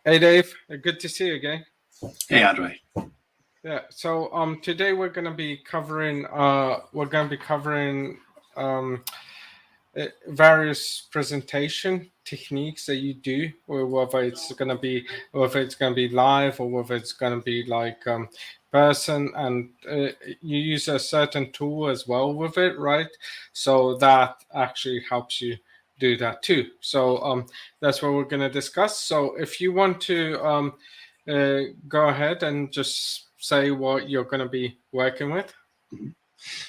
Hey Dave, good to see you again. Hey Andrei. Yeah, so today we're going to be covering various presentation techniques that you do, or whether it's going to be live or whether it's going to be like person, and you use a certain tool as well with it, right? So that actually helps you do that too. So that's what we're going to discuss. So if you want to go ahead and just say what you're going to be working with.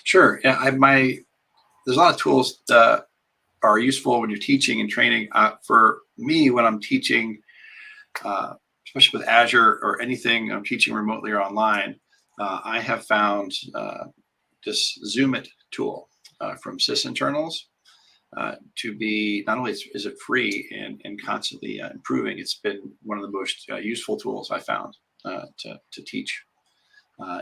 Sure. Yeah, there's a lot of tools that are useful when you're teaching and training. For me, when I'm teaching, especially with Azure or anything I'm teaching remotely or online, I have found this Zoomit tool from sysinternals to be, not only is it free and constantly improving, it's been one of the most useful tools I found to teach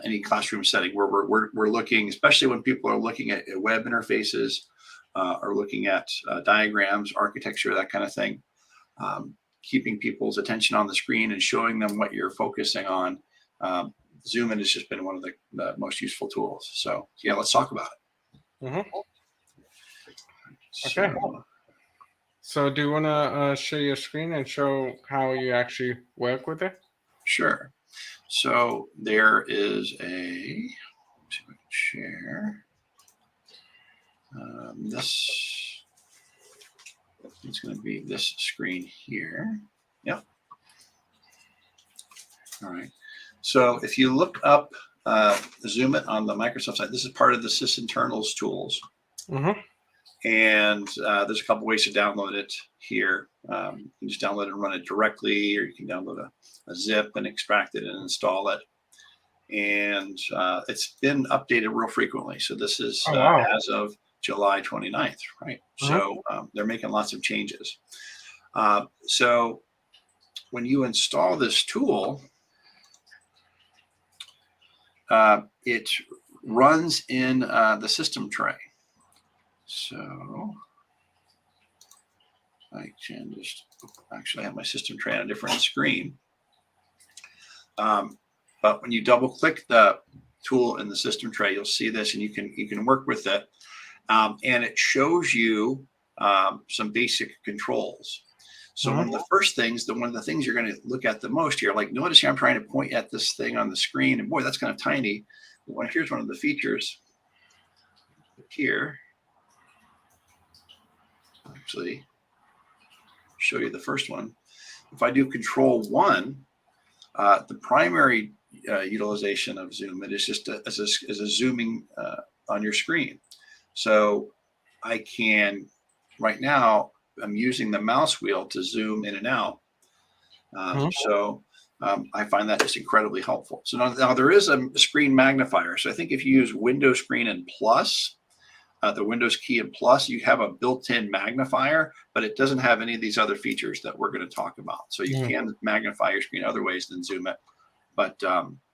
any classroom setting where we're looking, especially when people are looking at web interfaces or looking at diagrams, architecture, that kind of thing. Keeping people's attention on the screen and showing them what you're focusing on. Zoomit has just been one of the most useful tools. So yeah, let's talk about it. Mm-hmm. Okay. So do you want to share your screen and show how you actually work with it? Sure. So there is let's see if I can share. This is going to be this screen here. Yep. All right. So if you look up Zoomit on the Microsoft site, this is part of the sysinternals tools. Mm-hmm. And there's a couple ways to download it here. You can just download it and run it directly, or you can download a zip and extract it and install it. And it's been updated real frequently. So this is as of July 29th, right? Mm-hmm. So they're making lots of changes. So when you install this tool, it runs in the system tray. So I can just actually have my system tray on a different screen. But when you double click the tool in the system tray, you'll see this, and you can work with it. And it shows you some basic controls. So one of the first things, one of the things you're going to look at the most here, like notice here I'm trying to point at this thing on the screen, and boy, that's kind of tiny. Well, here's one of the features here. Actually, show you the first one. If I do Control 1, the primary utilization of Zoomit is just as a zooming on your screen. So I can, right now, I'm using the mouse wheel to zoom in and out. So I find that just incredibly helpful. So now there is a screen magnifier. So I think if you use Windows Screen and Plus, the Windows key and plus, you have a built-in magnifier, but it doesn't have any of these other features that we're going to talk about. So you can magnify your screen other ways than Zoomit, but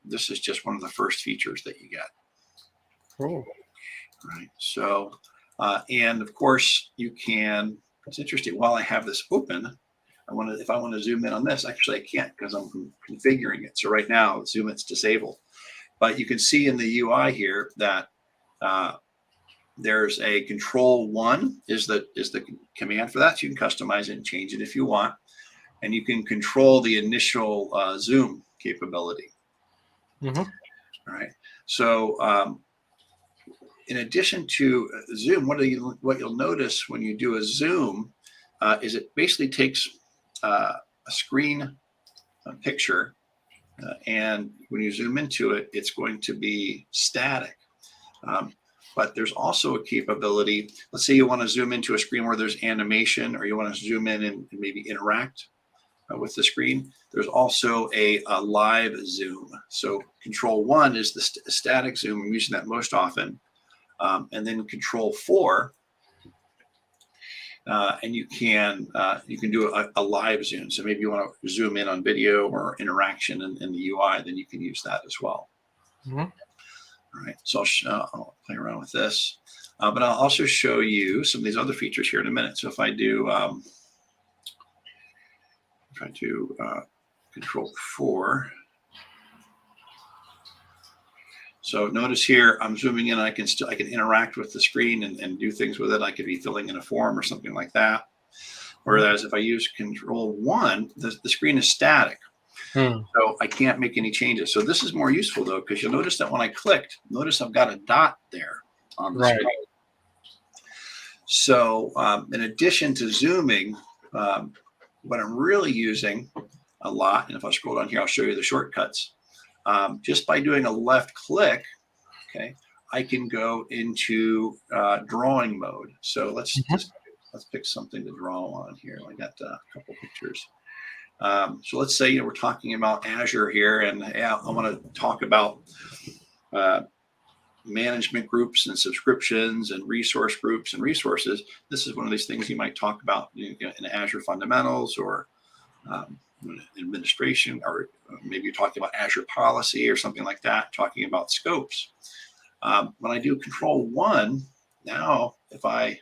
this is just one of the first features that you get. Cool. Right. So, and of course you can, it's interesting, while I have this open, if I want to zoom in on this, actually I can't because I'm configuring it. So right now Zoomit's disabled, but you can see in the UI here that there's a Control 1 is the command for that. So you can customize it and change it if you want, and you can control the initial zoom capability. All right. So in addition to zoom, what you'll notice when you do a zoom is it basically takes a screen picture, and when you zoom into it, it's going to be static. But there's also a capability. Let's say you want to zoom into a screen where there's animation, or you want to zoom in and maybe interact with the screen. There's also a live zoom. So Control 1 is the static zoom. I'm using that most often. And then Control 4, and you can do a live zoom. So maybe you want to zoom in on video or interaction in the UI, then you can use that as well. All right, so I'll play around with this, but I'll also show you some of these other features here in a minute. So if I do, Control 4. So notice here, I'm zooming in. I can interact with the screen and do things with it. I could be filling in a form or something like that. Whereas if I use Control 1, the screen is static. So I can't make any changes. So this is more useful though, because you'll notice that when I clicked, notice I've got a dot there on the screen. So in addition to zooming, what I'm really using a lot, and if I scroll down here, I'll show you the shortcuts. Just by doing a left click, okay, I can go into drawing mode. So let's pick something to draw on here. I got a couple pictures. So let's say we're talking about Azure here, and I want to talk about management groups and subscriptions and resource groups and resources. This is one of these things you might talk about in Azure fundamentals or administration, or maybe you're talking about Azure policy or something like that, talking about scopes. When I do Control 1, now if I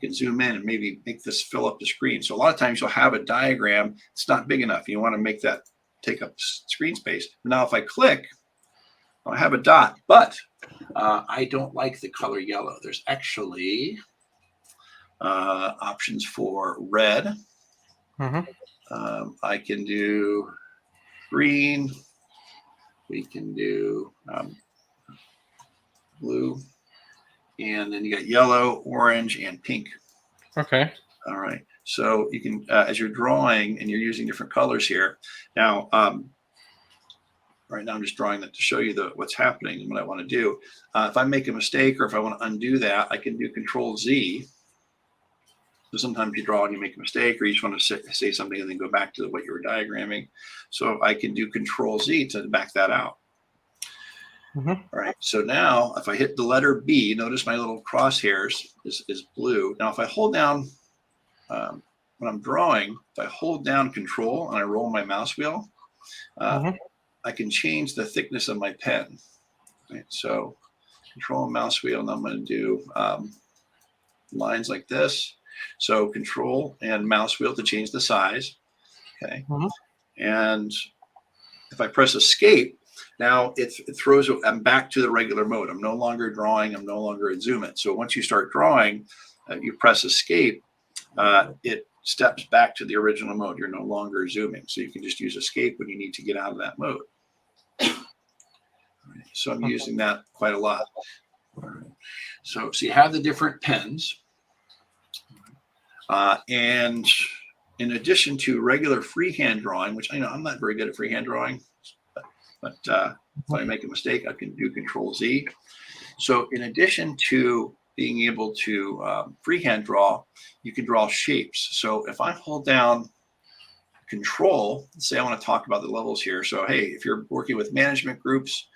can zoom in and maybe make this fill up the screen. So a lot of times you'll have a diagram, it's not big enough. You want to make that take up screen space. Now if I click, I have a dot, but I don't like the color yellow. There's actually options for red. I can do green. We can do blue. And then you got yellow, orange, and pink. Okay. All right. So you can, as you're drawing and you're using different colors here. Now, right now I'm just drawing that to show you what's happening and what I want to do. If I make a mistake or if I want to undo that, I can do Control Z. So sometimes you draw and you make a mistake, or you just want to say something and then go back to what you were diagramming. So I can do Control Z to back that out. All right. So now if I hit the letter B, notice my little crosshairs is blue. Now if I hold down, when I'm drawing, if I hold down Control and I roll my mouse wheel, I can change the thickness of my pen. Right? So Control and mouse wheel, and I'm going to do lines like this. So Control and mouse wheel to change the size. Okay. And if I press Escape, now it throws, I'm back to the regular mode. I'm no longer drawing. I'm no longer at Zoom It. So once you start drawing, you press Escape, it steps back to the original mode. You're no longer zooming. So you can just use Escape when you need to get out of that mode. Right. So I'm using that quite a lot. All right. So you have the different pens. And in addition to regular freehand drawing, which I know I'm not very good at freehand drawing, but if I make a mistake, I can do Control Z. So in addition to being able to freehand draw, you can draw shapes. So if I hold down Control, say I want to talk about the levels here. So hey, if you're working with management groups,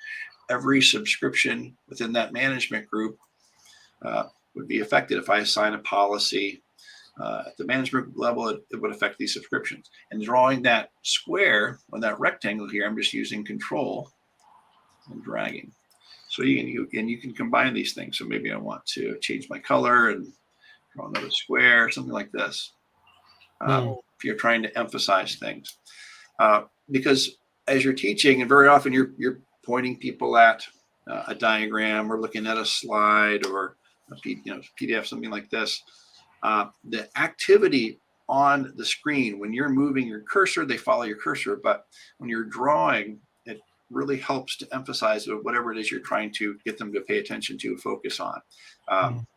every subscription within that management group would be affected if I assign a policy. At the management level, it would affect these subscriptions. And drawing that square or that rectangle here, I'm just using Control and dragging. So you can combine these things. So maybe I want to change my color and draw another square, something like this. If you're trying to emphasize things, because as you're teaching, and very often you're pointing people at a diagram or looking at a slide or a PDF, something like this. The activity on the screen, when you're moving your cursor, they follow your cursor. But when you're drawing, it really helps to emphasize whatever it is you're trying to get them to pay attention to, focus on.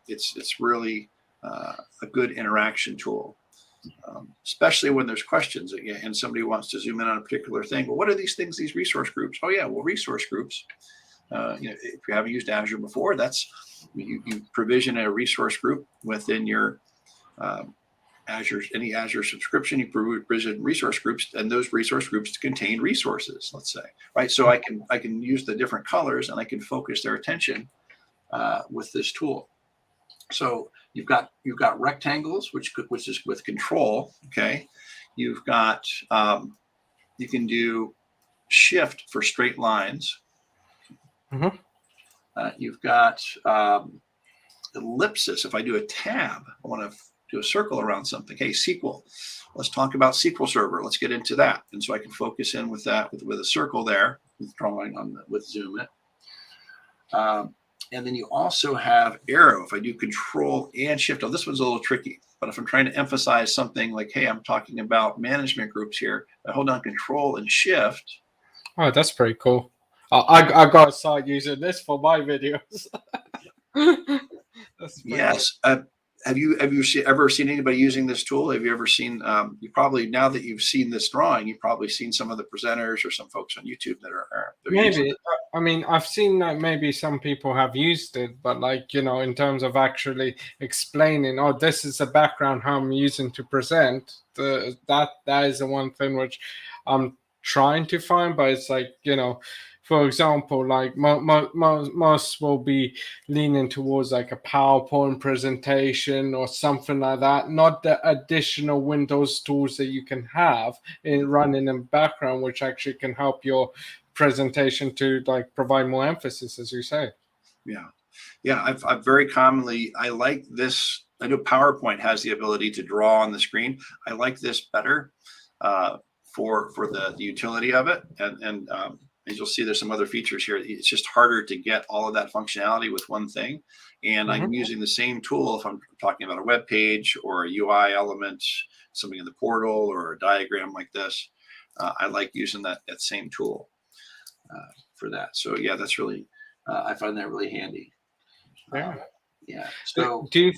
It's really a good interaction tool, especially when there's questions and somebody wants to zoom in on a particular thing. Well, what are these things, these resource groups? Oh yeah, well, resource groups. If you haven't used Azure before, that's you provision a resource group within your any Azure subscription. You provision resource groups, and those resource groups contain resources, let's say, right? So I can use the different colors and I can focus their attention with this tool. So you've got rectangles, which is with Control. Okay, you've got you can do Shift for straight lines. You've got ellipsis. If I do a tab, I want to do a circle around something. Hey, SQL, let's talk about SQL Server. Let's get into that. And so I can focus in with that, with a circle there, with drawing on with Zoomit. And then you also have arrow. If I do Control and Shift, oh, this one's a little tricky. But if I'm trying to emphasize something like, hey, I'm talking about management groups here, I hold down Control and Shift. Oh, that's pretty cool. I got to start using this for my videos. That's yes. Have you ever seen anybody using this tool? Have you ever seen, you probably, now that you've seen this drawing, you've probably seen some of the presenters or some folks on YouTube that are maybe. I mean, I've seen that maybe some people have used it, but like, you know, in terms of actually explaining, oh, this is the background how I'm using to present, that is the one thing which I'm trying to find. But it's like, you know, for example, like most will be leaning towards like a PowerPoint presentation or something like that, not the additional Windows tools that you can have in running in background, which actually can help your presentation to like provide more emphasis, as you say. Yeah. I've very commonly, I like this. I know PowerPoint has the ability to draw on the screen. I like this better for the utility of it. And as you'll see, there's some other features here. It's just harder to get all of that functionality with one thing. And I'm using the same tool if I'm talking about a web page or a UI element, something in the portal or a diagram like this. I like using that same tool for that. So yeah, that's really, I find that really handy. Yeah. So do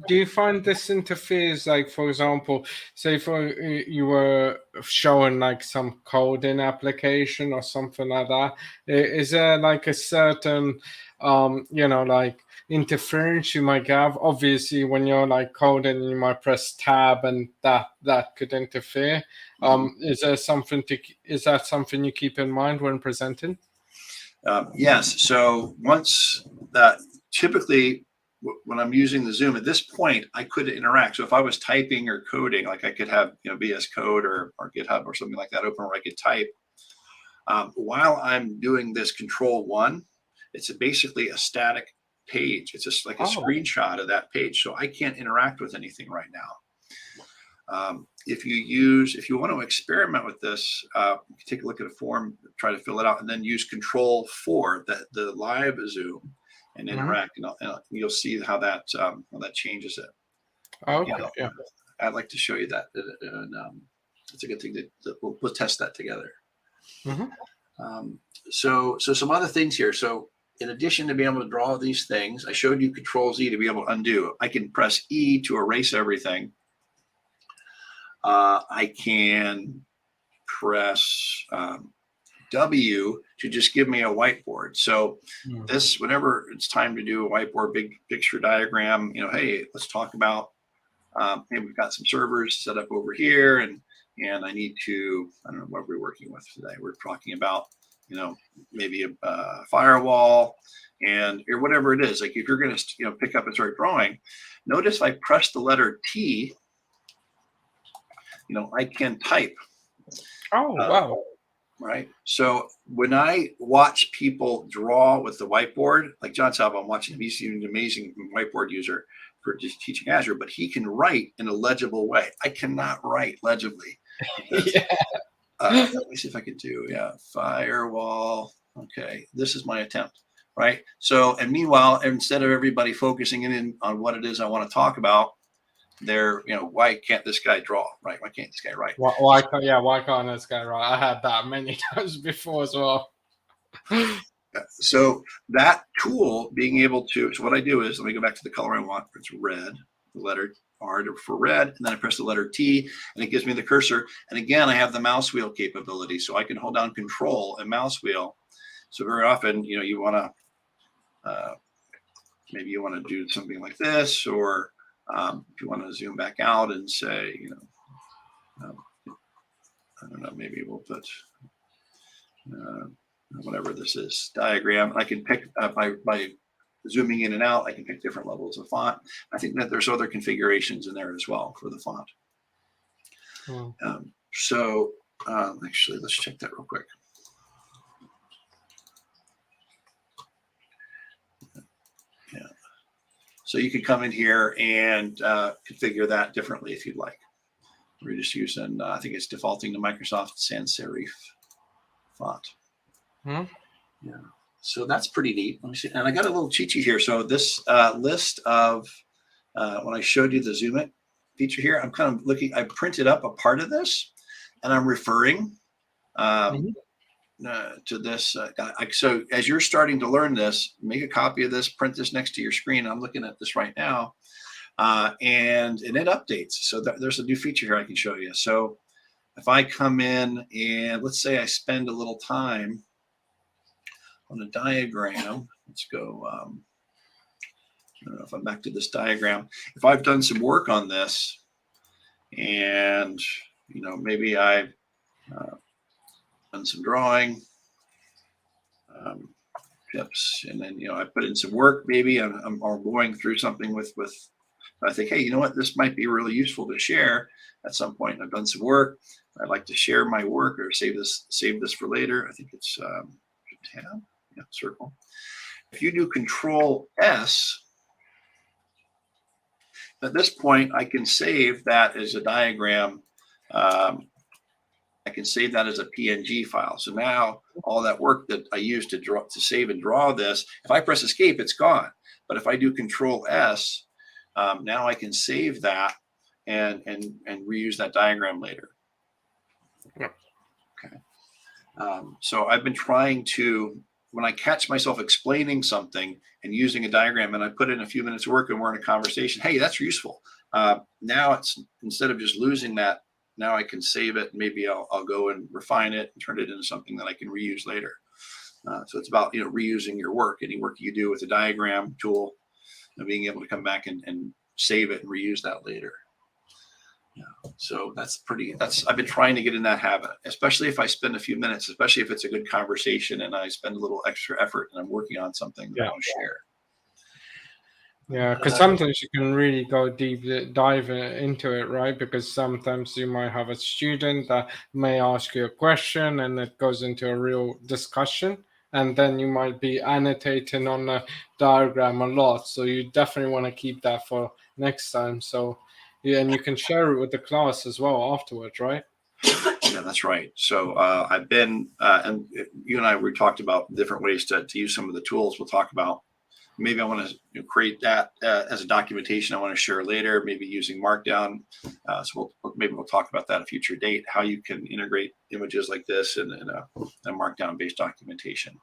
you find this interferes, like, for example, say for you were showing like some coding application or something like that, is there like a certain you know, like interference you might have? Obviously when you're like coding, you might press tab and that could interfere. Is that something you keep in mind when presenting? yes. So once that, typically when I'm using the Zoom, at this point, I couldn't interact. So if I was typing or coding, like I could have, you know, VS Code or GitHub or something like that open where I could type. While I'm doing this Control-1, it's basically a static page. It's just like a screenshot of that page. So I can't interact with anything right now. If you want to experiment with this, you can take a look at a form, try to fill it out, and then use Control-4, the live Zoom, and interact, and you'll see how that changes it. Okay. You know, I'd like to show you that, and it's a good thing that we'll test that together. So some other things here. So in addition to being able to draw these things, I showed you Control-Z to be able to undo. I can press E to erase everything. I can press W to just give me a whiteboard. So this, whenever it's time to do a whiteboard, big picture diagram, you know, hey, let's talk about, hey, we've got some servers set up over here, and I need to, I don't know what we're working with today. We're talking about, you know, maybe a firewall or whatever it is. Like if you're going to, you know, pick up and start drawing, notice if I press the letter T, you know, I can type. Oh, wow. Right. So when I watch people draw with the whiteboard, like John Salvo, I'm watching him. He's an amazing whiteboard user for just teaching Azure, but he can write in a legible way. I cannot write legibly. Let me see if I can do, firewall. Okay, this is my attempt, right? So, and meanwhile, instead of everybody focusing in on what it is I want to talk about, they're, you know, why can't this guy draw, right? Why can't this guy write? Why can't this guy write? I had that many times before as well. So that tool, being able to, so what I do is, let me go back to the color I want. It's red, the letter R for red, and then I press the letter T, and it gives me the cursor. And again, I have the mouse wheel capability, so I can hold down Control and mouse wheel. So very often, you know, you want to, maybe you want to do something like this, or if you want to zoom back out and say, you know, I don't know, maybe we'll put whatever this is, diagram. I can pick by zooming in and out, I can pick different levels of font. I think that there's other configurations in there as well for the font. So actually, let's check that real quick. Yeah. So you could come in here and configure that differently if you'd like. We're just using, I think it's defaulting to Microsoft Sans Serif font. Hmm. Yeah. So that's pretty neat. Let me see. And I got a little cheat sheet here. So this list of, when I showed you the Zoomit feature here, I'm kind of looking, I printed up a part of this and I'm referring to this. So as you're starting to learn this, make a copy of this, print this next to your screen. I'm looking at this right now. And it updates. So there's a new feature here I can show you. So if I come in and let's say I spend a little time on a diagram, let's go, I don't know if I'm back to this diagram. If I've done some work on this and, you know, maybe I've done some drawing, tips, and then, you know, I put in some work, maybe I'm going through something with, I think, hey, you know what, this might be really useful to share at some point. I've done some work. I'd like to share my work or save this for later. I think it's tab, yeah, circle. If you do Control S, at this point, I can save that as a diagram. I can save that as a PNG file. So now all that work that I used to save and draw this, if I press escape, it's gone. But if I do Control S, now I can save that and reuse that diagram later. Yeah. Okay. So I've been trying to, when I catch myself explaining something and using a diagram and I put in a few minutes of work and we're in a conversation, hey, that's useful. Now it's, instead of just losing that, now I can save it. Maybe I'll go and refine it and turn it into something that I can reuse later. So it's about, you know, reusing your work, any work you do with a diagram tool, and being able to come back and save it and reuse that later. Yeah. So I've been trying to get in that habit, especially if I spend a few minutes, especially if it's a good conversation and I spend a little extra effort and I'm working on something that I want to share. Yeah, because sometimes you can really go dive into it, right? Because sometimes you might have a student that may ask you a question and it goes into a real discussion. And then you might be annotating on the diagram a lot. So you definitely want to keep that for next time. So, yeah, and you can share it with the class as well afterwards, right? Yeah, that's right. So I've been, and you and I, we talked about different ways to use some of the tools we'll talk about. Maybe I want to create that as a documentation I want to share later, maybe using Markdown. So maybe we'll talk about that at a future date, how you can integrate images like this in a Markdown-based documentation.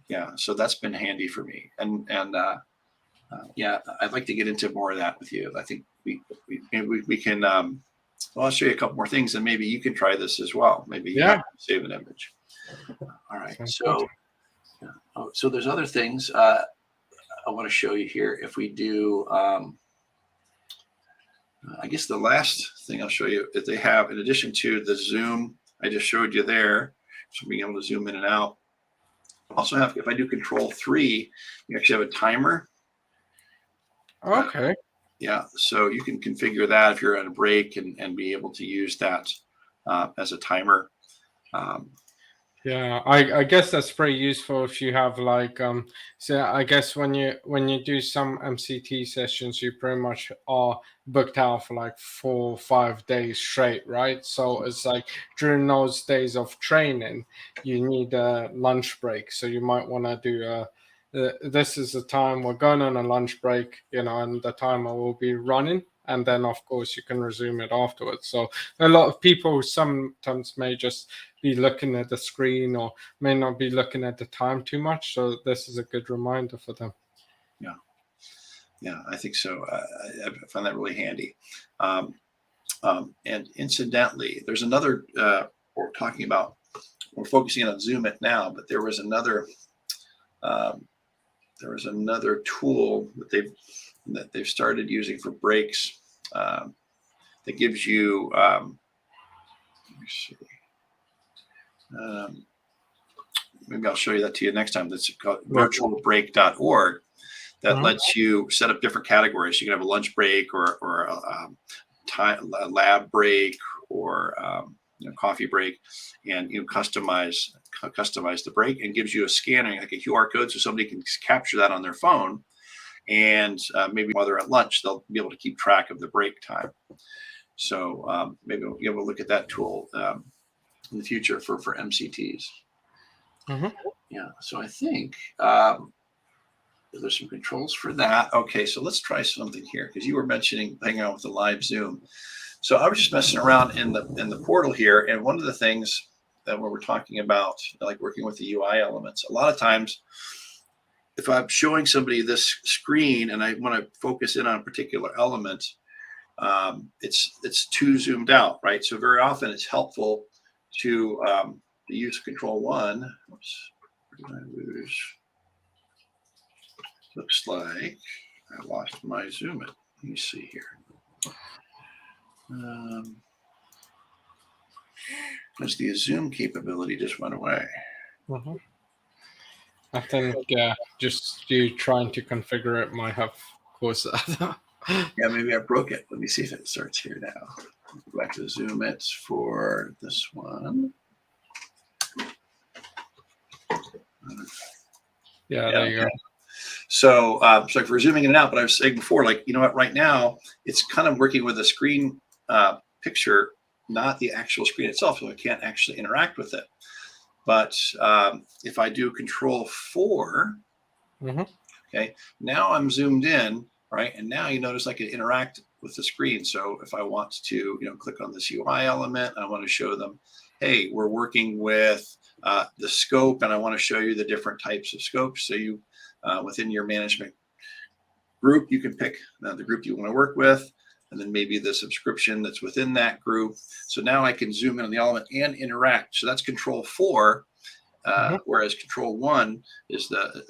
Yeah, so that's been handy for me. And yeah, I'd like to get into more of that with you. I think we can, well, I'll show you a couple more things and maybe you can try this as well. Maybe you can save an image. All right, so. Oh, so there's other things I want to show you here. If we do, I guess the last thing I'll show you is they have, in addition to the zoom I just showed you there, so being able to zoom in and out. Also have, if I do Control-3, you actually have a timer. Okay. Yeah, so you can configure that if you're on a break and be able to use that as a timer. Yeah, I guess that's pretty useful if you have like so I guess when you do some MCT sessions, you pretty much are booked out for like 4 or 5 days straight, right? So it's like during those days of training, you need a lunch break. So you might want to do this is the time we're going on a lunch break, you know, and the timer will be running. And then, of course, you can resume it afterwards. So a lot of people sometimes may just be looking at the screen or may not be looking at the time too much. So this is a good reminder for them. Yeah. Yeah, I think so. I find that really handy. And incidentally, there's another, we're focusing on Zoomit now, but there was another tool that they've started using for breaks that gives you, let me see, maybe I'll show you that to you next time. That's called virtualbreak.org. That lets you set up different categories. You can have a lunch break or a lab break or coffee break, and customize the break, and gives you a scanning, like a QR code, so somebody can capture that on their phone and maybe while they're at lunch, they'll be able to keep track of the break time. So maybe we'll be able to look at that tool in the future for MCTs. Yeah, so I think there's some controls for that. Okay, so let's try something here, because you were mentioning hanging out with the live Zoom. So I was just messing around in the portal here, and one of the things that when we're talking about like working with the UI elements, a lot of times if I'm showing somebody this screen and I want to focus in on a particular element, it's too zoomed out, right? So very often it's helpful to use Control-1. Oops, where did I lose? Looks like I lost my Zoom it. Let me see here. Because the Zoom capability just went away. I think just you trying to configure it might have caused that. Yeah, maybe I broke it. Let me see if it starts here now. Go back to Zoom it for this one. Yeah, there you go. So, so for zooming in and out, but I was saying before, like, you know what, right now, it's kind of working with a screen picture, not the actual screen itself, so I can't actually interact with it. But if I do Control-4, okay, now I'm zoomed in, right? And now you notice I can interact with the screen. So if I want to, you know, click on this UI element, I want to show them, hey, we're working with the scope, and I want to show you the different types of scopes. So you, within your management group, you can pick the group you want to work with, and then maybe the subscription that's within that group. So now I can zoom in on the element and interact. So that's Control-4, whereas Control-1 is the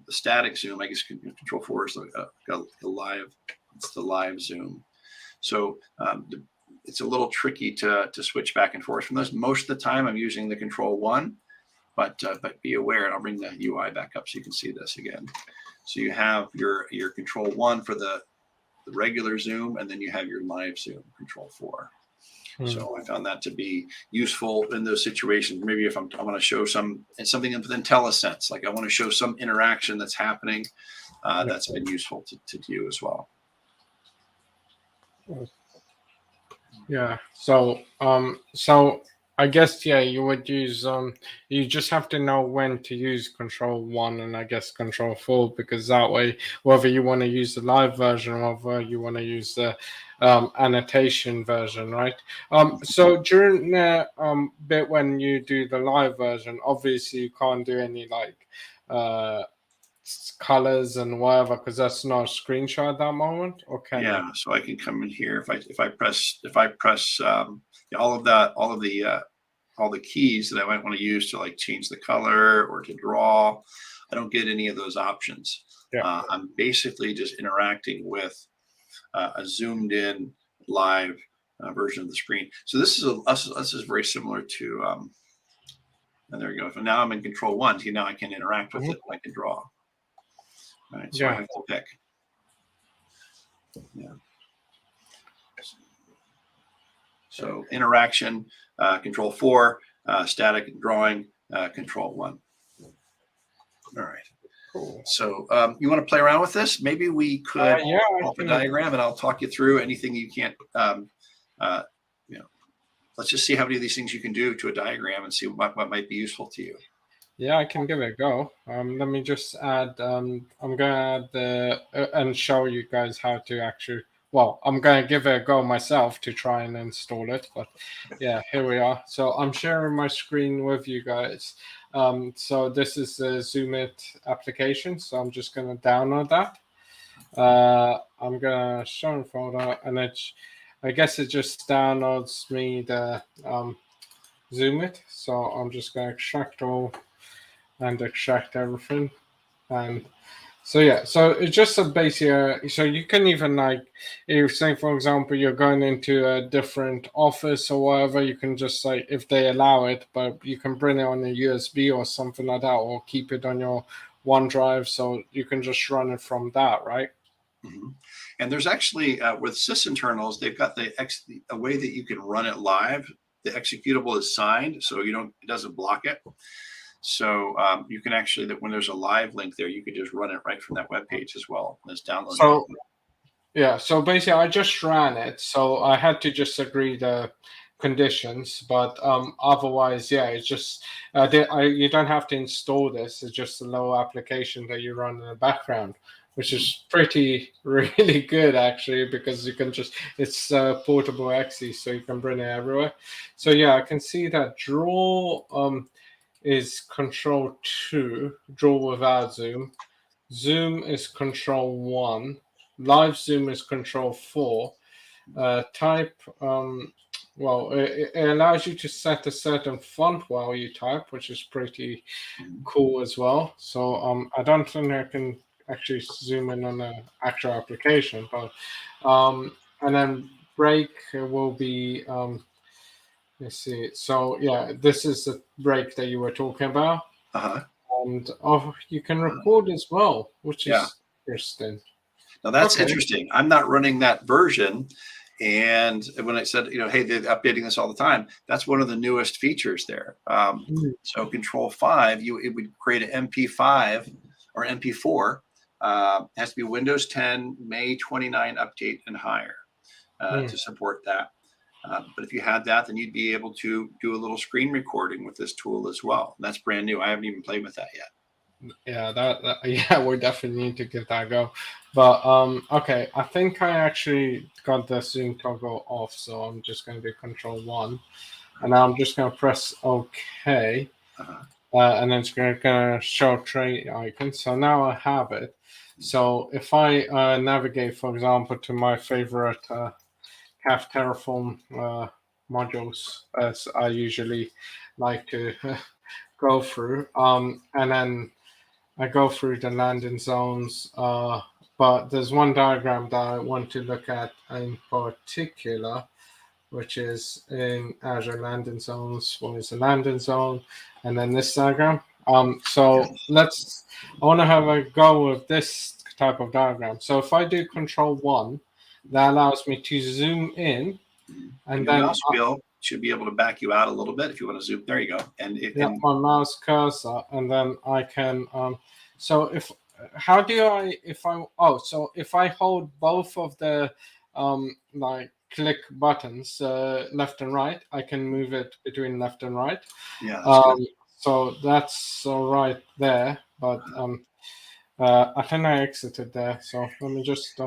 static zoom. I guess Control-4 is the live. It's the live zoom. So it's a little tricky to switch back and forth from those. Most of the time, I'm using the Control-1, but be aware, and I'll bring the UI back up so you can see this again. So you have your Control-1 for the regular zoom, and then you have your live zoom, Control-4. So I found that to be useful in those situations. Maybe if I want to show something within IntelliSense, like I want to show some interaction that's happening, that's been useful to you as well. Yeah. So so I guess you would use you just have to know when to use Control-1 and I guess Control-4, because that way, whether you want to use the live version or whether you want to use the annotation version, right? So during the bit when you do the live version, obviously you can't do any like colors and whatever, because that's not a screenshot at that moment. Or can you? So I can come in here if I press all the keys that I might want to use to like change the color or to draw. I don't get any of those options. I'm basically just interacting with a zoomed in live version of the screen. So this is very similar to and there we go. So now I'm in Control-1. See, now I can interact with it. I can draw. All right, so I have to pick. So interaction, Control-4, static drawing, Control-1. All right. Cool. So you want to play around with this? Maybe we could off a diagram, and I'll talk you through anything you can't. Let's just see how many of these things you can do to a diagram and see what might be useful to you. Yeah, I can give it a go. Let me just add. I'm gonna add and show you guys how to actually. Well, I'm gonna give it a go myself to try and install it. But yeah, here we are. So I'm sharing my screen with you guys. So this is the Zoomit application. So I'm just gonna download that. I'm gonna show in folder, and I guess it just downloads me the Zoomit. So I'm just gonna extract all and extract everything. And so yeah, so it's just a basic. So you can even like, if say for example you're going into a different office or whatever, you can just like, if they allow it, but you can bring it on a USB or something like that, or keep it on your OneDrive, so you can just run it from that, right? And there's actually with sysinternals, they've got a way that you can run it live. The executable is signed, so it doesn't block it. So you can actually, that when there's a live link there, you could just run it right from that web page as well. Let's download it. So yeah, so basically I just ran it, so I had to just agree the conditions, but otherwise, yeah, it's just you don't have to install this. It's just a little application that you run in the background, which is pretty really good actually, because you can just, it's portable 𝐥𝐸, so you can bring it everywhere. So yeah, I can see that draw is control 2, draw without zoom. Zoom is control 1. Live zoom is control 4. Type, well, it allows you to set a certain font while you type, which is pretty cool as well. So I don't think I can actually zoom in on the actual application, but and then break will be let's see. So yeah, this is the break that you were talking about. And you can record as well, which is interesting. Now that's interesting. I'm not running that version. And when I said, hey, they're updating this all the time, that's one of the newest features there. So control 5, it would create an MP5 or MP4. It has to be Windows 10, May 29 update and higher to support that. But if you had that, then you'd be able to do a little screen recording with this tool as well. And that's brand new. I haven't even played with that yet. Yeah, yeah, we definitely need to give that a go. But okay, I think I actually got the zoom toggle off, so I'm just going to do control 1, and now I'm just going to press OK, and then it's going to show tray icon. So now I have it. So if I navigate, for example, to my favorite CAF Terraform modules, as I usually like to go through, and then I go through the landing zones, but there's one diagram that I want to look at in particular, which is in Azure landing zones. What is a landing zone? And then this diagram. So I want to have a go with this type of diagram. So if I do control 1, that allows me to zoom in, and then mouse wheel should be able to back you out a little bit if you want to zoom. There you go. And it can, my mouse cursor, and then I can. So if I hold both of the like click buttons, left and right, I can move it between left and right. Yeah. That's good. So that's all right there, but I think I exited there. So let me just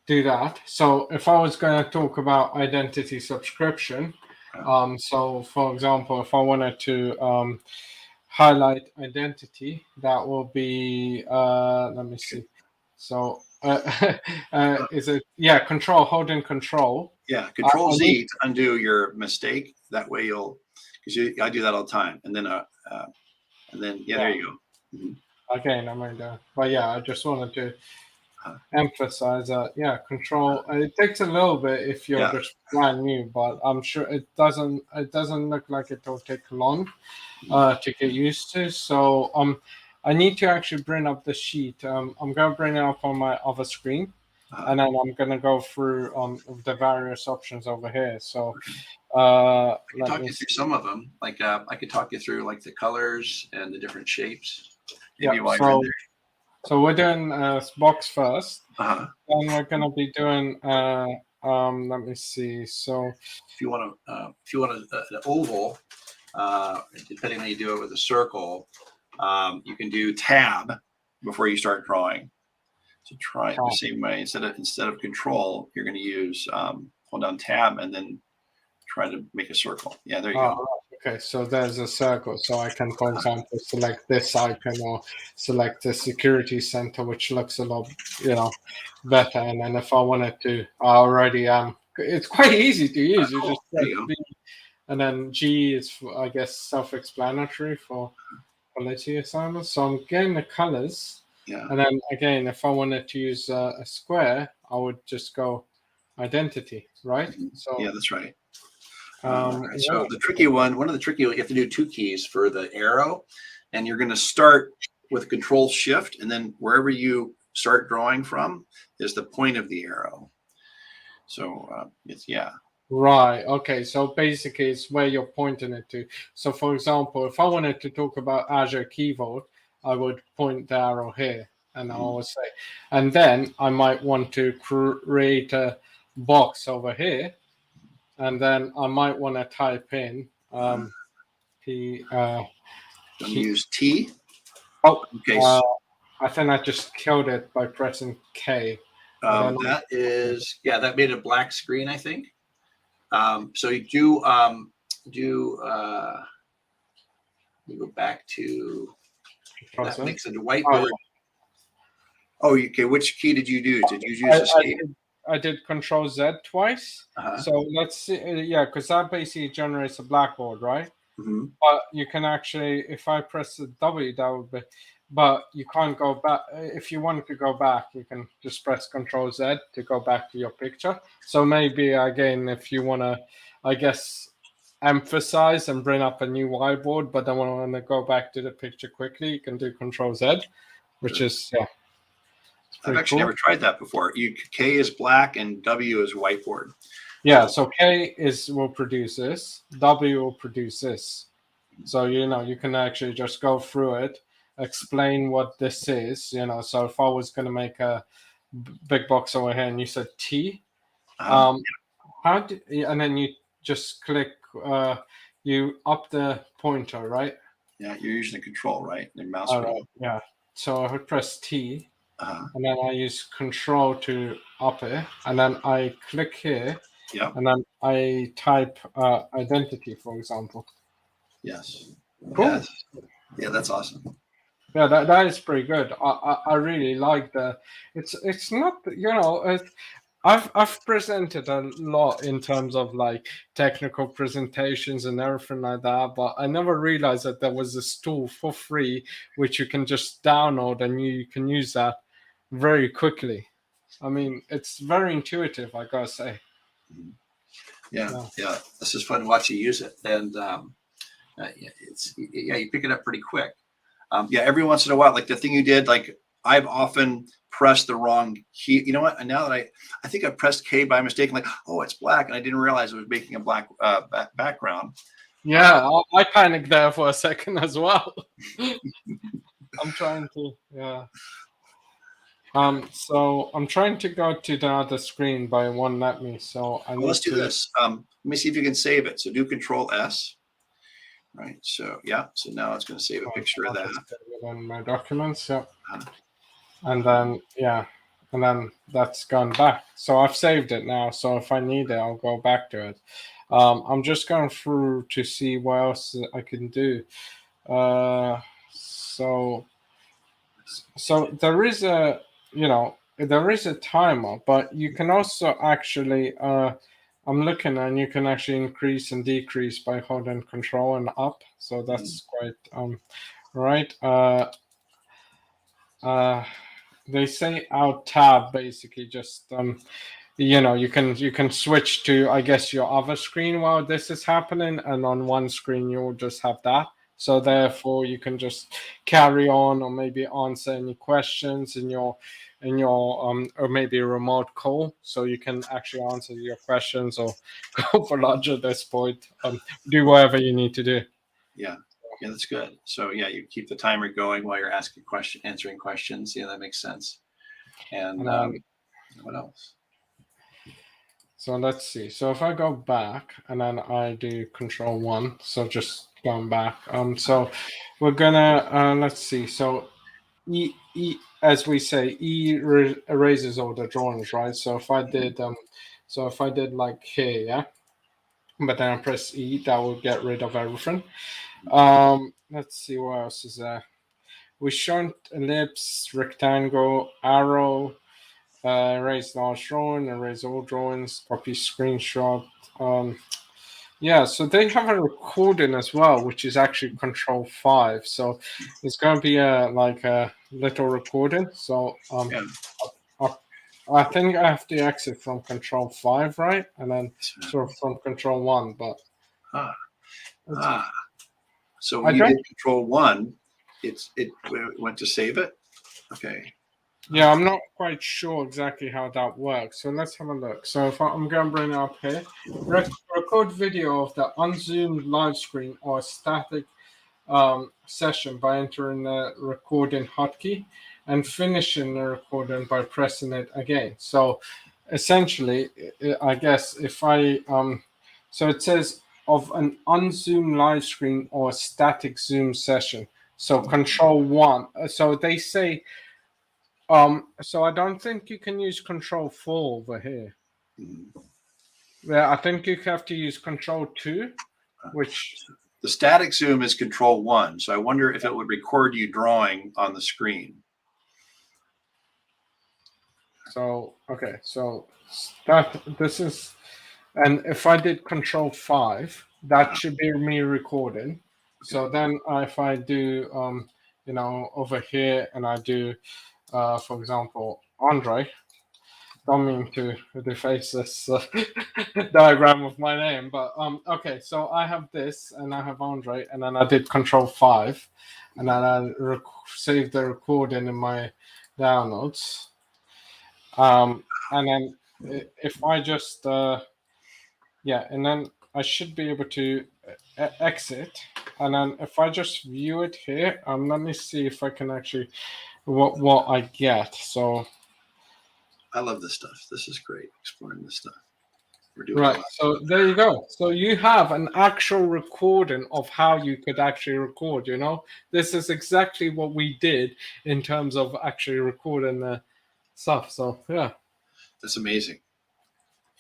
do that. So if I was going to talk about identity subscription, so for example, if I wanted to highlight identity, that will be let me see. So is it holding control? Yeah, control Z to undo your mistake. That way I do that all the time. And then there you go. Again, I mean, but yeah, I just wanted to emphasize that control, it takes a little bit if you're just brand new, but I'm sure it doesn't look like it will take long to get used to. So I need to actually bring up the sheet. I'm going to bring it up on my other screen, and then I'm going to go through the various options over here. So I can talk you through some of them. Like I could talk you through like the colors and the different shapes. Maybe while you're in there. So we're doing box first. Then we're going to be doing, let me see. So if you want an oval, depending on how you do it with a circle, you can do tab before you start drawing. So try it the same way. Instead of control, you're going to use hold down tab and then try to make a circle. Yeah, there you go. Okay, so there's a circle. So I can, for example, select this icon or select the security center, which looks a lot, better. And then if I wanted to, I already it's quite easy to use. You just B, and then G is, I guess, self-explanatory for quality assignments. So I'm getting the colors. Yeah. And then again, if I wanted to use a square, I would just go identity, right? So yeah, that's right. So the tricky one of the tricky, you have to do 2 keys for the arrow, and you're going to start with Control Shift, and then wherever you start drawing from is the point of the arrow. So Right. Okay. So basically, it's where you're pointing it to. So, for example, if I wanted to talk about Azure Key Vault, I would point the arrow here, and I would say, and then I might want to create a box over here, and then I might want to type in P. Use T. Oh, Okay. I think I just killed it by pressing K. That is, yeah, that made a black screen, I think. So you do you go back to that makes it a whiteboard. Okay, which key did you do? Did you use escape? I did Control Z twice. So let's see. Yeah, because that basically generates a blackboard, right? But you can actually, if I press the W, that would be. But you can't go back. If you want to go back, you can just press Control Z to go back to your picture. So maybe again, if you want to, I guess, emphasize and bring up a new whiteboard, but then want to go back to the picture quickly, you can do Control Z, which is I've actually never tried that before. K is black and W is whiteboard. Yeah, so K will produce this, W will produce this. So you can actually just go through it, explain what this is. So if I was going to make a big box over here and you said T, and then you just click, you up the pointer, right? Yeah, you're using the control, right? The mouse wheel. Yeah. So I would press T, and then I use Control to up it, and then I click here, and then I type identity, for example. Yes. Cool. Yes. Yeah, that's awesome. Yeah, that is pretty good. I really like the. It's not I've presented a lot in terms of like technical presentations and everything like that, but I never realized that there was this tool for free which you can just download and you can use that very quickly. I mean, it's very intuitive, I gotta say. Yeah. This is fun to watch you use it, and you pick it up pretty quick. Every once in a while, like the thing you did, like I've often pressed the wrong key. You know what? And now that I think I pressed K by mistake, I'm like, oh, it's black, and I didn't realize it was making a black background. Yeah, I panicked there for a second as well. I'm trying to, so I'm trying to go to the other screen, but it won't let me. So let's do this. Let me see if you can save it. So do Control S. Right. So so now it's going to save a picture of that. In my documents, and then and then that's gone back. So I've saved it now. So if I need it, I'll go back to it. I'm just going through to see what else I can do. So there is a there is a timer, but you can also actually I'm looking, and you can actually increase and decrease by holding Control and up. So that's quite right. They say Alt Tab basically just you can switch to, I guess, your other screen while this is happening, and on one screen you'll just have that. So therefore you can just carry on, or maybe answer any questions in your or maybe a remote call, so you can actually answer your questions or go for lunch at this point. Do whatever you need to do. Yeah, that's good. So you keep the timer going while you're answering questions. Yeah, that makes sense. And what else? So let's see. So if I go back and then I do Control 1, so just going back. So we're gonna let's see. So E as we say, erases all the drawings, right? So if I did like here, but then I press E, that will get rid of everything. Let's see what else is there. We shunt, ellipse, rectangle, arrow, erase large drawing, erase all drawings, copy screenshot. So they have a recording as well, which is actually Control 5. So it's going to be like a little recording. So I think I have to exit from Control 5, right? And then sort of from Control 1. But so when you did Control 1, it went to save it. Okay. Yeah, I'm not quite sure exactly how that works. So let's have a look. So if I'm going to bring it up here, record video of the unzoomed live screen or static session by entering the recording hotkey and finishing the recording by pressing it again. So essentially, I guess if I so it says of an unzoomed live screen or static zoom session. So control 1. So they say so I don't think you can use control 4 over here. Yeah, I think you have to use control 2, which the static zoom is control 1. So I wonder if it would record you drawing on the screen. So okay, so this is, and if I did control 5, that should be me recording. Okay. So then if I do you know, over here and I do for example Andrei, don't mean to deface this diagram of my name, but okay, so I have this and I have Andrei, and then I did control 5 and then I saved the recording in my downloads. And then if I just yeah, and then I should be able to exit, and then if I just view it here, let me see if I can actually what I get. So I love this stuff. This is great, exploring this stuff. We're doing right, so there you go. So you have an actual recording of how you could actually record. You know, this is exactly what we did in terms of actually recording the stuff. So yeah, that's amazing.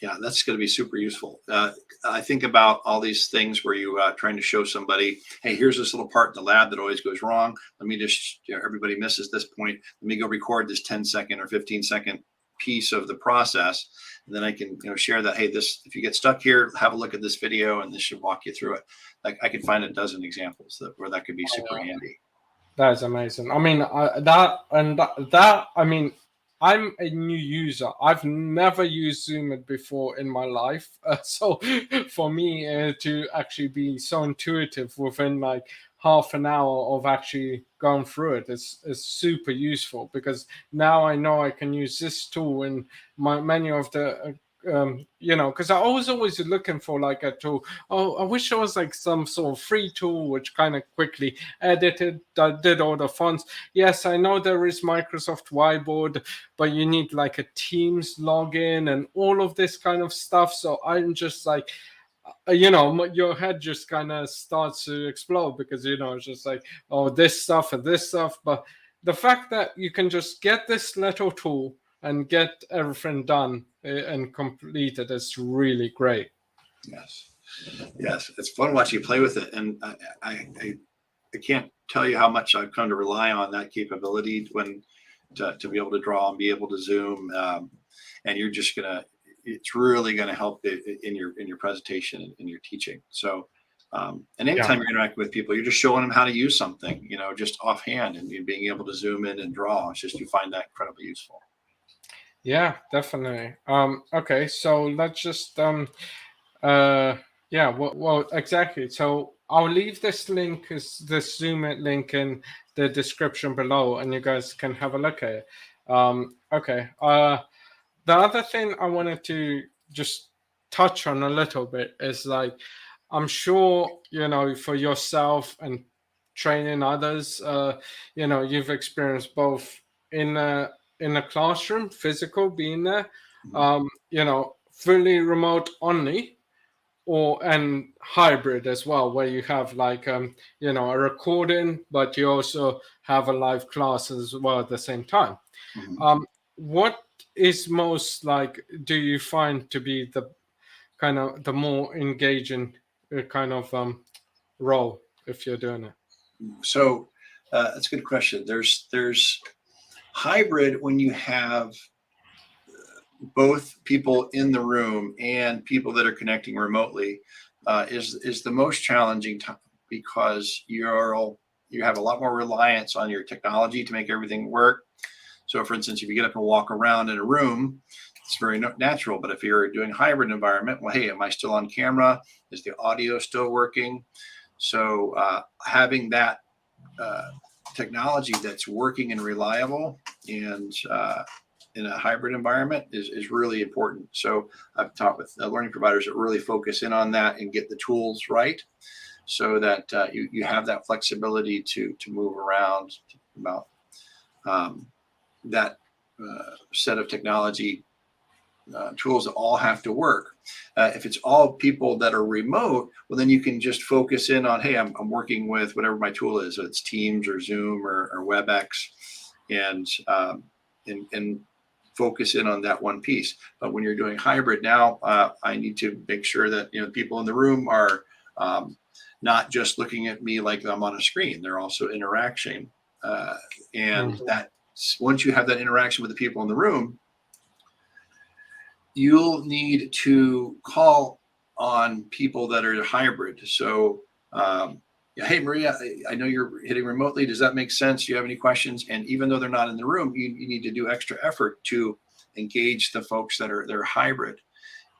Yeah, that's going to be super useful. I think about all these things where you trying to show somebody, hey, here's this little part in the lab that always goes wrong. Let me just, you know, everybody misses this point. Let me go record this 10-second or 15-second piece of the process. And then I can, you know, share that, hey, this, if you get stuck here, have a look at this video and this should walk you through it. Like I could find a dozen examples where that could be super handy. That is amazing. I mean, I mean, I'm a new user. I've never used Zoomit before in my life. So for me to actually be so intuitive within like half an hour of actually going through it is super useful, because now I know I can use this tool in many of the you know, because I was always looking for like a tool. Oh, I wish there was like some sort of free tool which kind of quickly edited, did all the fonts. Yes, I know there is Microsoft Whiteboard, but you need like a Teams login and all of this kind of stuff. So I'm just like, you know, your head just kind of starts to explode, because, you know, it's just like, oh, this stuff and this stuff. But the fact that you can just get this little tool and get everything done and completed is really great. Yes. Yes. It's fun watching you play with it. And I can't tell you how much I've come to rely on that capability when to be able to draw and be able to zoom. And you're just it's really going to help in your presentation and in your teaching. So, and anytime you're interacting with people, you're just showing them how to use something, you know, just offhand, and being able to zoom in and draw. It's just, you find that incredibly useful. Yeah, definitely. Okay, so let's just yeah, well, exactly. So I'll leave this link, this Zoomit link, in the description below, and you guys can have a look at it. Okay. The other thing I wanted to just touch on a little bit is, like, I'm sure, you know, for yourself and training others, you know, you've experienced both in a classroom, physical, being there, you know, fully remote only, and hybrid as well, where you have like you know, a recording, but you also have a live class as well at the same time. What is most, like, do you find to be the kind of the more engaging kind of role if you're doing it? So that's a good question. There's hybrid when you have both people in the room and people that are connecting remotely, is the most challenging time, because you have a lot more reliance on your technology to make everything work. So for instance, if you get up and walk around in a room, it's very natural. But if you're doing a hybrid environment, well, hey, am I still on camera? Is the audio still working? So having that technology that's working and reliable and in a hybrid environment is really important. So I've talked with learning providers that really focus in on that and get the tools right, so that you have that flexibility to move around about that set of technology tools that all have to work. If it's all people that are remote, well, then you can just focus in on, hey, I'm working with whatever my tool is. So it's Teams or Zoom or WebEx, and focus in on that one piece. But when you're doing hybrid now, I need to make sure that people in the room are not just looking at me like I'm on a screen. They're also interacting, and that once you have that interaction with the people in the room, you'll need to call on people that are hybrid. So, hey, Maria, I know you're hitting remotely. Does that make sense? Do you have any questions? And even though they're not in the room, you need to do extra effort to engage the folks that are hybrid.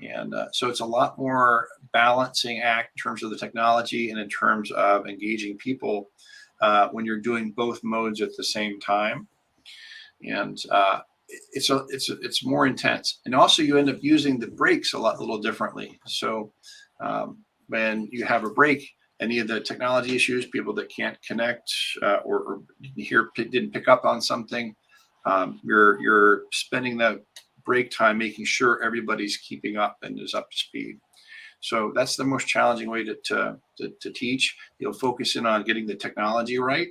And so it's a lot more balancing act in terms of the technology and in terms of engaging people when you're doing both modes at the same time. And it's more intense, and also you end up using the breaks a little differently. So when you have a break, any of the technology issues, people that can't connect or didn't pick up on something, you're spending the break time making sure everybody's keeping up and is up to speed. So that's the most challenging way to teach. You'll focus in on getting the technology right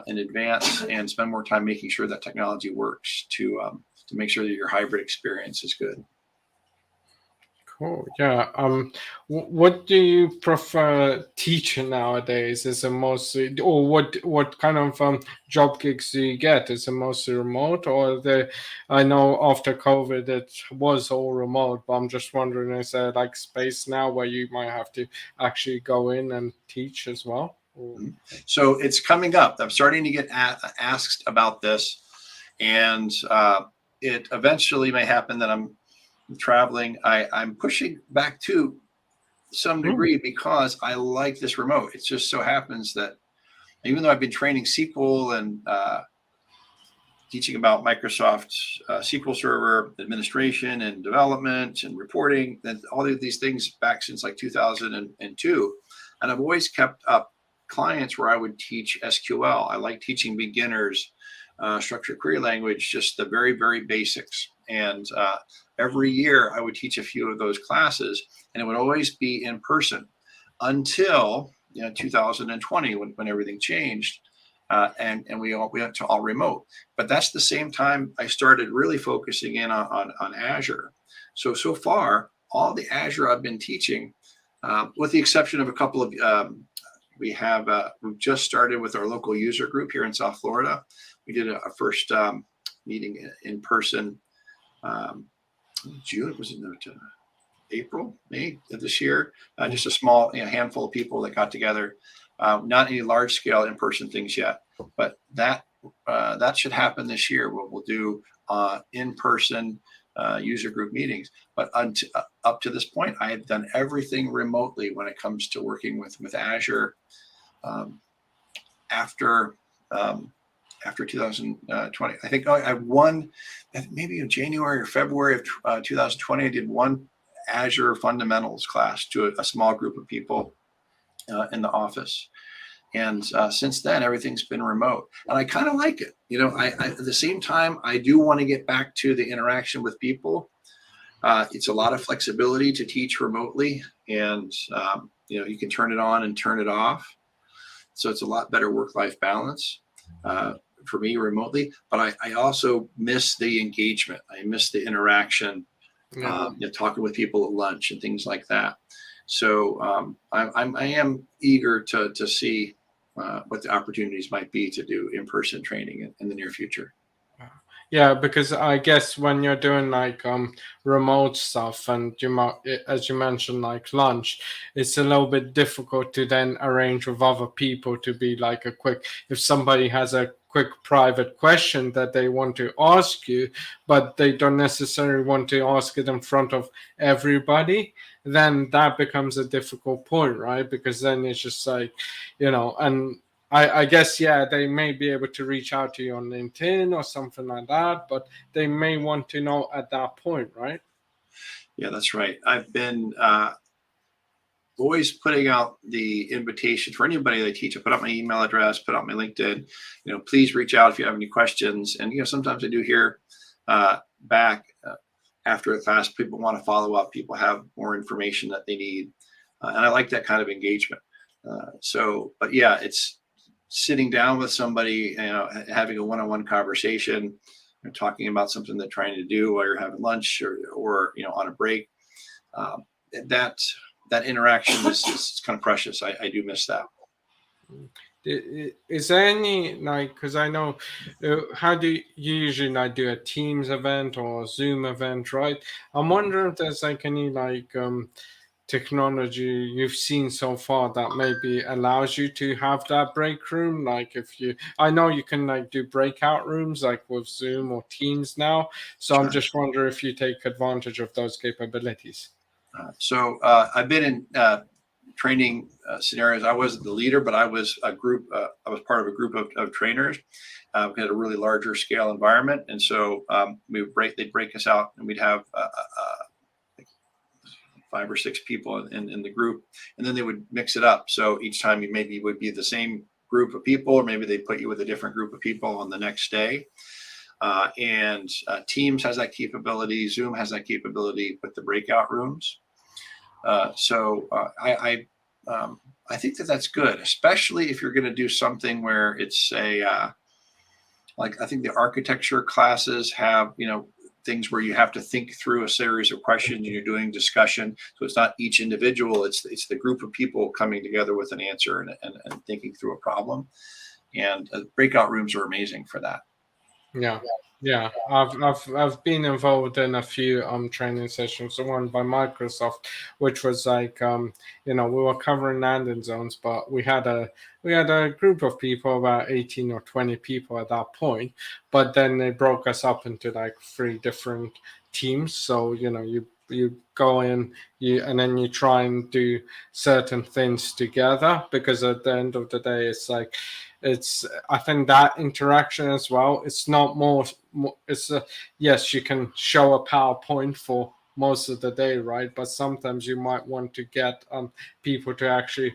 in advance, and spend more time making sure that technology works to make sure that your hybrid experience is good. Cool. Yeah. What do you prefer teaching nowadays? Is it mostly, or what kind of job gigs do you get? Is it mostly remote, or I know after COVID it was all remote, but I'm just wondering, is there like space now where you might have to actually go in and teach as well? So it's coming up. I'm starting to get asked about this, and it eventually may happen that I'm traveling. I'm pushing back to some degree because I like this remote. It just so happens that even though I've been training SQL and teaching about Microsoft SQL Server administration and development and reporting, and all of these things back since like 2002, and I've always kept up clients where I would teach SQL. I like teaching beginners structured query language, just the very, very basics. And every year I would teach a few of those classes, and it would always be in person until 2020 when everything changed, and we went to all remote. But that's the same time I started really focusing in on Azure. So far, all the Azure I've been teaching, with the exception of a couple of we've just started with our local user group here in South Florida. We did a first meeting in person June, was it April, May of this year? Just a small handful of people that got together. Not any large scale in-person things yet, but that should happen this year. We'll do in-person user group meetings. But up to this point, I have done everything remotely when it comes to working with Azure. After 2020, I think I won, maybe in January or February of 2020, I did one Azure fundamentals class to a small group of people in the office. And since then, everything's been remote, and I kind of like it. At the same time, I do want to get back to the interaction with people. It's a lot of flexibility to teach remotely, and you can turn it on and turn it off. So it's a lot better work-life balance for me remotely. But I also miss the engagement. I miss the interaction, talking with people at lunch and things like that. So I am eager to see what the opportunities might be to do in-person training in the near future. Yeah, because I guess when you're doing like remote stuff, and as you mentioned, like lunch, it's a little bit difficult to then arrange with other people to be like if somebody has a quick private question that they want to ask you, but they don't necessarily want to ask it in front of everybody, then that becomes a difficult point, right? Because then it's just like, and I guess, yeah, they may be able to reach out to you on LinkedIn or something like that, but they may want to know at that point, right? Yeah, that's right. I've been always putting out the invitation for anybody that I teach. I put out my email address, put out my LinkedIn, please reach out if you have any questions. And, sometimes I do hear back after a class, people want to follow up. People have more information that they need. And I like that kind of engagement. But yeah, it's sitting down with somebody, having a one-on-one conversation, talking about something they're trying to do while you're having lunch or on a break. That interaction is kind of precious. I do miss that. Is there any, because I know, how do you usually do a Teams event or a Zoom event, right? I'm wondering if there's any technology you've seen so far that maybe allows you to have that break room. I know you can do breakout rooms with Zoom or Teams now. So sure. I'm just wondering if you take advantage of those capabilities. So I've been in training scenarios. I wasn't the leader, but I was a group. I was part of a group of trainers. We had a really larger scale environment, and so they'd break us out, and we'd have 5 or 6 people in the group, and then they would mix it up. So each time you maybe would be the same group of people, or maybe they put you with a different group of people on the next day. And Teams has that capability. Zoom has that capability with the breakout rooms. I think that's good, especially if you're going to do something where it's I think the architecture classes have, things where you have to think through a series of questions and you're doing discussion. So it's not each individual, it's the group of people coming together with an answer and thinking through a problem. And breakout rooms are amazing for that. Yeah. I've been involved in a few training sessions. The one by Microsoft, which was we were covering landing zones, but we had a group of people, about 18 or 20 people at that point. But then they broke us up into 3 different teams. So you go in, and then you try and do certain things together, because at the end of the day, I think that interaction as well, it's not more it's yes, you can show a PowerPoint for most of the day, right? But sometimes you might want to get people to actually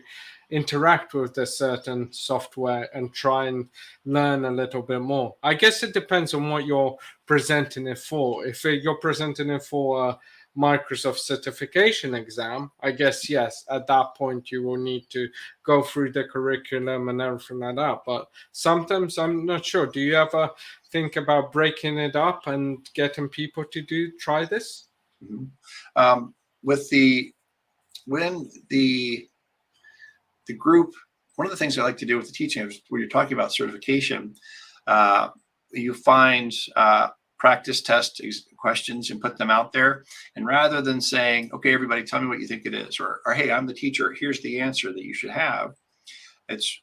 interact with the certain software and try and learn a little bit more. I guess it depends on what you're presenting it for. If you're presenting it for a Microsoft certification exam, I guess, yes, at that point you will need to go through the curriculum and everything like that. But sometimes I'm not sure. Do you ever think about breaking it up and getting people to try this? Mm-hmm. When the group, one of the things I like to do with the teaching is when you're talking about certification, you find practice test questions and put them out there. And rather than saying, okay, everybody, tell me what you think it is, or hey, I'm the teacher, here's the answer that you should have. It's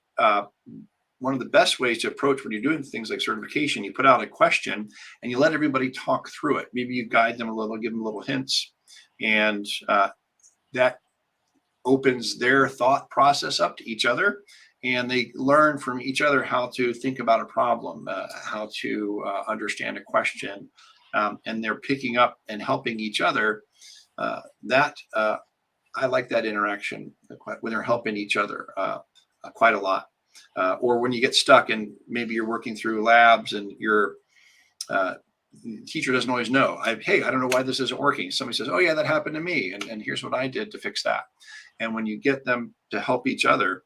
one of the best ways to approach when you're doing things like certification. You put out a question and you let everybody talk through it. Maybe you guide them a little, give them little hints, and that opens their thought process up to each other, and they learn from each other how to think about a problem, how to understand a question, and they're picking up and helping each other. I like that interaction when they're helping each other quite a lot. Or when you get stuck and maybe you're working through labs and your teacher doesn't always know. Hey, I don't know why this isn't working. Somebody says, oh yeah, that happened to me, and here's what I did to fix that. And when you get them to help each other,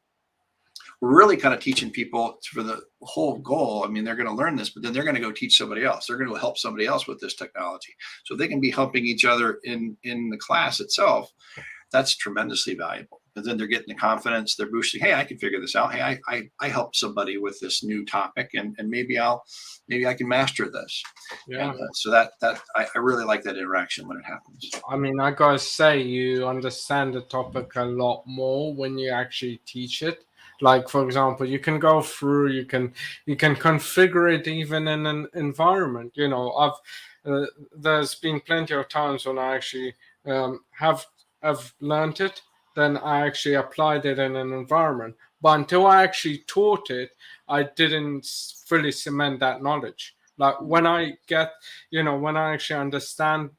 we're really kind of teaching people for the whole goal. I mean, they're going to learn this, but then they're going to go teach somebody else. They're going to help somebody else with this technology. So they can be helping each other in the class itself. That's tremendously valuable. And then they're getting the confidence, they're boosting, hey, I can figure this out. Hey, I helped somebody with this new topic, and maybe I can master this. Yeah. And, so that I really like that interaction when it happens. I mean, I gotta say, you understand the topic a lot more when you actually teach it. Like, for example, you can go through, you can configure it even in an environment. There's been plenty of times when I actually have learned it then I actually applied it in an environment. But until I actually taught it, I didn't fully cement that knowledge. Like when I get, when I actually understand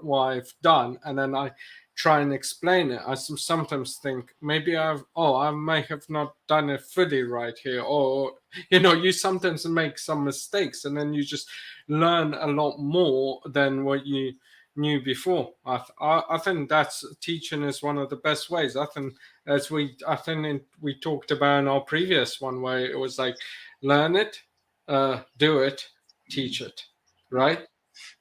what I've done, and then I try and explain it, I sometimes think maybe I may have not done it fully right here, or you sometimes make some mistakes, and then you just learn a lot more than what you knew before. I think that's teaching is one of the best ways. I think we talked about in our previous one, where it was like learn it, do it, teach it, right?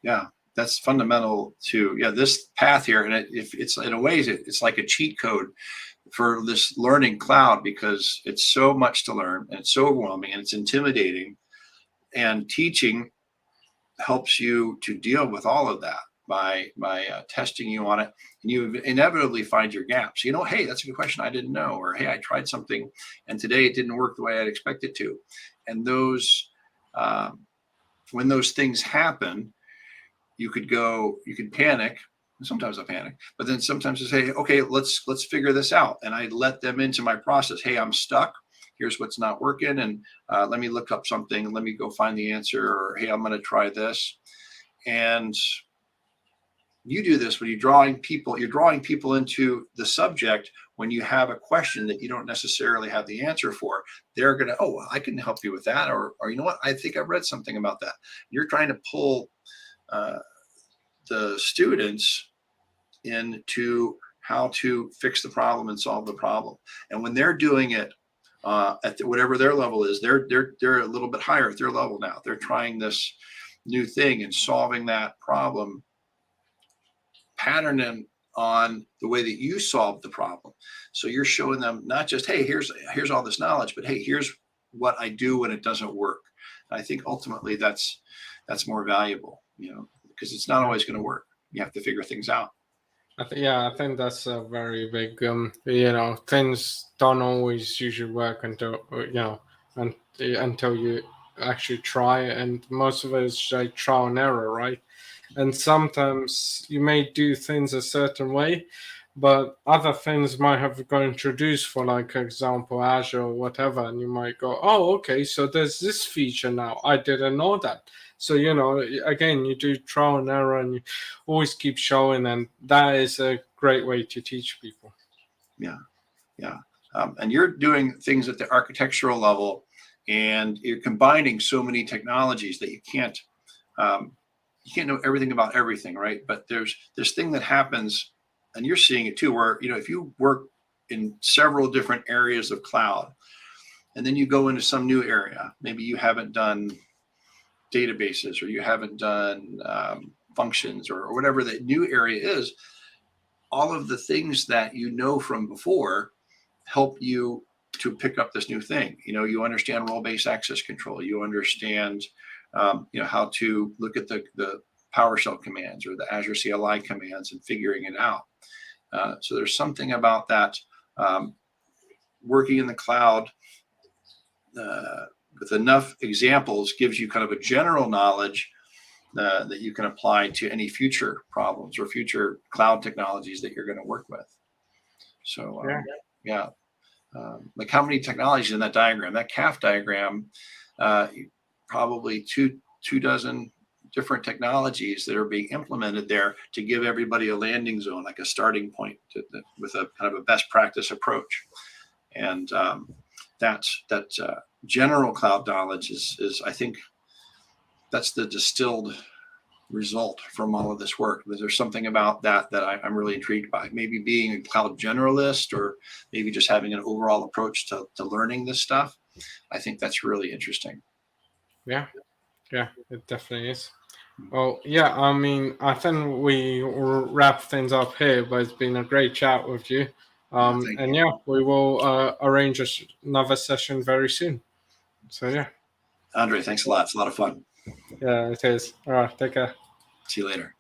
Yeah, that's fundamental to this path here, and it's in a way it's like a cheat code for this learning cloud, because it's so much to learn and it's so overwhelming and it's intimidating, and teaching helps you to deal with all of that by testing you on it, and you inevitably find your gaps. Hey, that's a good question, I didn't know, or hey, I tried something and today it didn't work the way I'd expected to. And those when those things happen, you could panic. Sometimes I panic, but then sometimes I say, okay, let's figure this out, and I let them into my process. Hey, I'm stuck, here's what's not working, and let me look up something, let me go find the answer, or hey, I'm going to try this. And you do this when you're drawing people into the subject. When you have a question that you don't necessarily have the answer for, they're going to, oh, well, I can help you with that, or you know what, I think I've read something about that. You're trying to pull the students into how to fix the problem and solve the problem. And when they're doing it at whatever their level is, they're a little bit higher at their level now. They're trying this new thing and solving that problem, patterning on the way that you solved the problem. So you're showing them not just, hey, here's all this knowledge, but hey, here's what I do when it doesn't work. And I think ultimately that's more valuable, because it's not always going to work. You have to figure things out. I think that's a very big, things don't always usually work until you actually try it. And most of it is like trial and error, right? And sometimes you may do things a certain way, but other things might have got introduced, for like example, Azure or whatever. And you might go, oh, okay, so there's this feature now. I didn't know that. So, again, you do trial and error, and you always keep showing, and that is a great way to teach people. Yeah. And you're doing things at the architectural level, and you're combining so many technologies that you can't know everything about everything, right? But there's this thing that happens, and you're seeing it too, where, if you work in several different areas of cloud, and then you go into some new area, maybe you haven't done databases, or you haven't done functions, or whatever that new area is, all of the things that from before help you to pick up this new thing. You understand role-based access control, you understand how to look at the PowerShell commands or the Azure CLI commands and figuring it out. So there's something about that working in the cloud with enough examples gives you kind of a general knowledge that you can apply to any future problems or future cloud technologies that you're going to work with. So like how many technologies in that diagram, that CAF diagram, probably two dozen different technologies that are being implemented there to give everybody a landing zone, like a starting point with a kind of a best practice approach. And that general cloud knowledge is I think that's the distilled result from all of this work. There's something about that I'm really intrigued by. Maybe being a cloud generalist, or maybe just having an overall approach to learning this stuff. I think that's really interesting. Yeah, it definitely is. Well, yeah, I mean, I think we will wrap things up here, but it's been a great chat with you. And yeah, we will arrange another session very soon. So yeah. Andrei, thanks a lot. It's a lot of fun. Yeah, it is. All right, take care. See you later.